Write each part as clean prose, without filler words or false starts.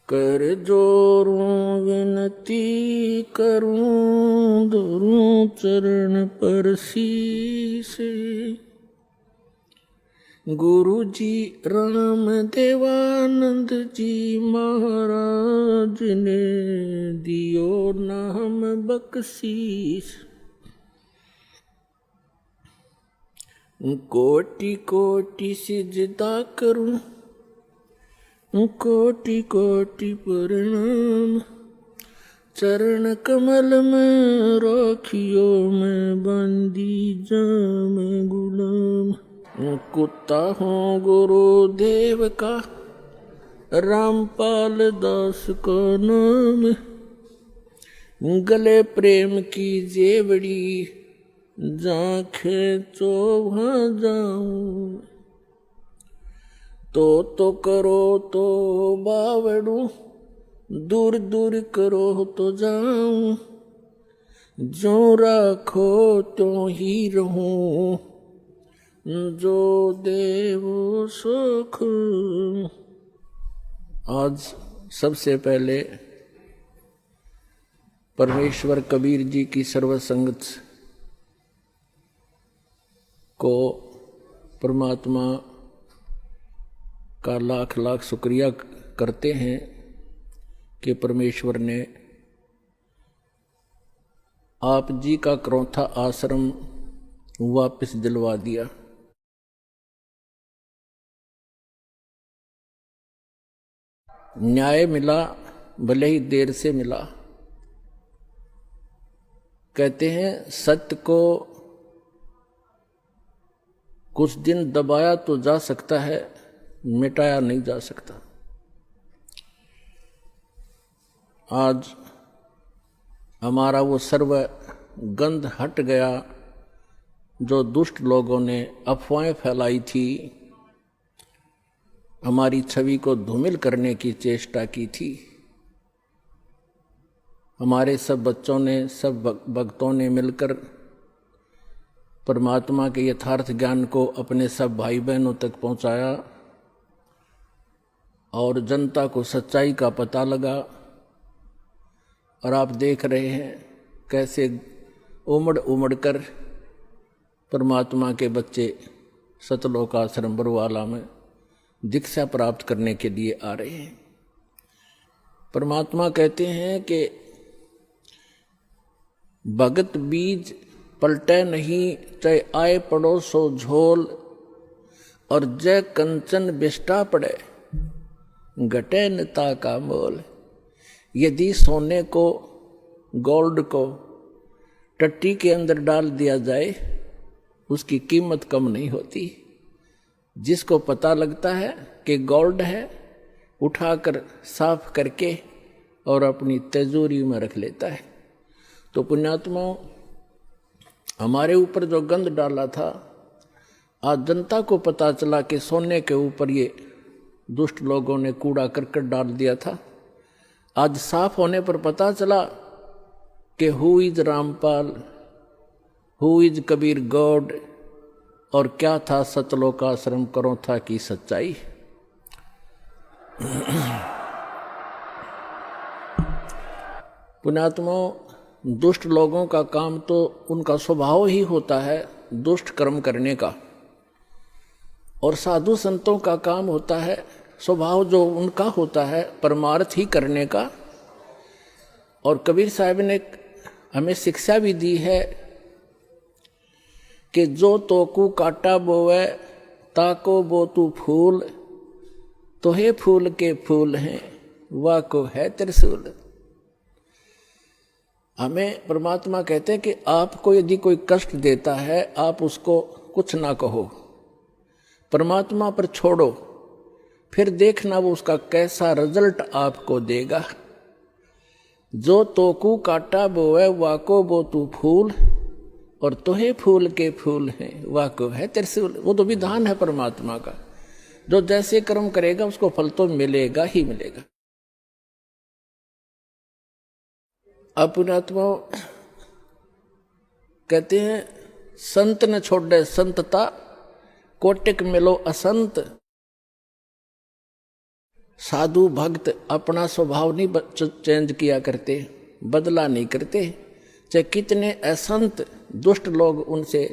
कर जोरूं विनती करूं धरूं चरण पर शीस। गुरु जी राम देवानंद जी महाराज ने दियो नाम बख्शीस। कोटि कोटि सिजदा करूं कोटि कोटि प्रणाम। चरण कमल में राखियो मैं बंदी जाम गुलाम। कुत्ता हूँ गुरुदेव का रामपाल दास का नाम। गले प्रेम की जेवड़ी जांखे चो वहाँ जाऊं। तो करो तो बावड़ू दूर दूर करो तो जाऊं। जो राखो तो ही रहूं जो देवो सुख। आज सबसे पहले परमेश्वर कबीर जी की सर्वसंगत को परमात्मा का लाख लाख शुक्रिया करते हैं कि परमेश्वर ने आप जी का क्रौथा आश्रम वापस दिलवा दिया। न्याय मिला भले ही देर से मिला। कहते हैं सत्य को कुछ दिन दबाया तो जा सकता है, मिटाया नहीं जा सकता। आज हमारा वो सर्व गंध हट गया जो दुष्ट लोगों ने अफवाहें फैलाई थी, हमारी छवि को धूमिल करने की चेष्टा की थी। हमारे सब बच्चों ने, सब भक्तों ने मिलकर परमात्मा के यथार्थ ज्ञान को अपने सब भाई बहनों तक पहुंचाया और जनता को सच्चाई का पता लगा। और आप देख रहे हैं कैसे उमड़ उमड़ कर परमात्मा के बच्चे सतलोक आश्रम बरवाला में दीक्षा प्राप्त करने के लिए आ रहे हैं। परमात्मा कहते हैं कि भगत बीज पलटे नहीं, चाहे आए पड़ो सो झोल। और जय कंचन बिष्टा पड़े घटे नता का मोल। यदि सोने को, गोल्ड को टट्टी के अंदर डाल दिया जाए उसकी कीमत कम नहीं होती। जिसको पता लगता है कि गोल्ड है, उठाकर साफ करके और अपनी तिजोरी में रख लेता है। तो पुण्यात्माओं, हमारे ऊपर जो गंध डाला था, आज जनता को पता चला कि सोने के ऊपर ये दुष्ट लोगों ने कूड़ा करकट डाल दिया था। आज साफ होने पर पता चला कि who is Rampal, who is Kabir God, और क्या था सतलोक आश्रम क्रौथा की सच्चाई। पुण्यात्माओं, दुष्ट लोगों का काम तो उनका स्वभाव ही होता है दुष्ट कर्म करने का, और साधु संतों का काम होता है स्वभाव जो उनका होता है परमार्थ ही करने का। और कबीर साहब ने हमें शिक्षा भी दी है कि जो तोकू काटा बोवे ताको बो तू फूल, तो हे फूल के फूल हैं वाह को है त्रिशूल। हमें परमात्मा कहते हैं कि आपको यदि कोई कष्ट देता है आप उसको कुछ ना कहो, परमात्मा पर छोड़ो, फिर देखना वो उसका कैसा रिजल्ट आपको देगा। जो तोकू काटा बोवे वाको बो तू फूल, और तोहे फूल के फूल हैं वाको है त्रिशूल। वो तो विधान है परमात्मा का, जो जैसे कर्म करेगा उसको फल तो मिलेगा ही मिलेगा। अब पुण्यात्मा कहते हैं संत न छोड़े संतता, कोटिक मिलो असंत। साधु भक्त अपना स्वभाव नहीं चेंज किया करते, बदला नहीं करते, चाहे कितने असंत दुष्ट लोग उनसे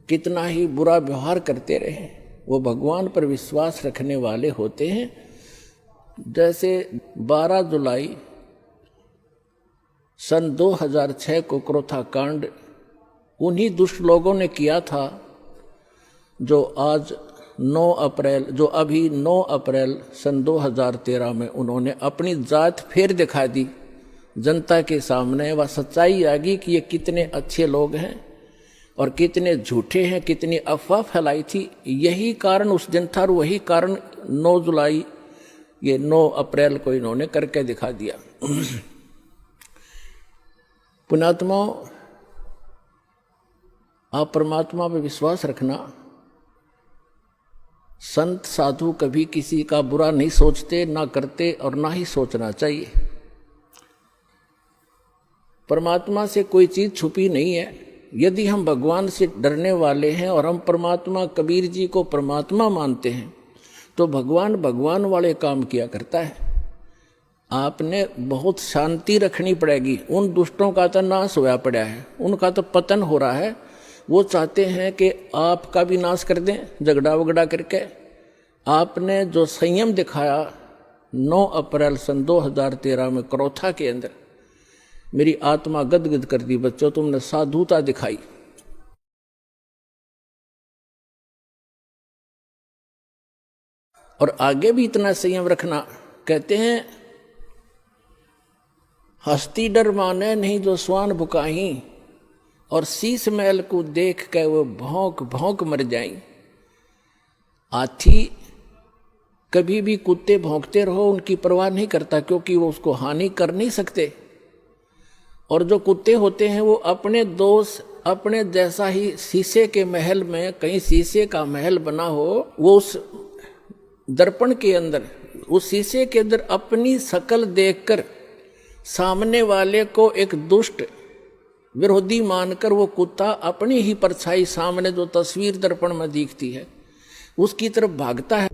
कितना ही बुरा व्यवहार करते रहे, वो भगवान पर विश्वास रखने वाले होते हैं। जैसे 12 जुलाई सन 2006 को क्रोथा कांड उन्हीं दुष्ट लोगों ने किया था जो आज 9 अप्रैल, जो अभी 9 अप्रैल सन 2013 में उन्होंने अपनी जात फिर दिखा दी जनता के सामने। वह सच्चाई आ गई कि ये कितने अच्छे लोग हैं और कितने झूठे हैं, कितनी अफवाह फैलाई थी। यही कारण उस दिन था और वही कारण 9 जुलाई ये 9 अप्रैल को इन्होंने करके दिखा दिया। पुण्यात्माओं, आप परमात्मा पर विश्वास रखना। संत साधु कभी किसी का बुरा नहीं सोचते, ना करते और ना ही सोचना चाहिए। परमात्मा से कोई चीज छुपी नहीं है। यदि हम भगवान से डरने वाले हैं और हम परमात्मा, कबीर जी को परमात्मा मानते हैं, तो भगवान भगवान वाले काम किया करता है। आपने बहुत शांति रखनी पड़ेगी। उन दुष्टों का तो नाश होया पड़ा है, उनका तो पतन हो रहा है। वो चाहते हैं कि आपका भी नाश कर दें झगड़ा वगड़ा करके। आपने जो संयम दिखाया 9 अप्रैल सन 2013 में क्रोथा के अंदर, मेरी आत्मा गदगद कर दी। बच्चों, तुमने साधुता दिखाई। और आगे भी इतना संयम रखना। कहते हैं हस्ती डर माने नहीं जो स्वान बुकाही, और शीश महल को देख के वो भौंक भौंक मर जाई। हाथी कभी भी कुत्ते भौंकते रहो उनकी परवाह नहीं करता, क्योंकि वो उसको हानि कर नहीं सकते। और जो कुत्ते होते हैं वो अपने दोष, अपने जैसा ही शीशे के महल में, कहीं शीशे का महल बना हो, वो उस दर्पण के अंदर, उस शीशे के अंदर अपनी शकल देखकर सामने वाले को एक दुष्ट विरोधी मानकर वो कुत्ता अपनी ही परछाई सामने जो तस्वीर दर्पण में दिखती है उसकी तरफ भागता है।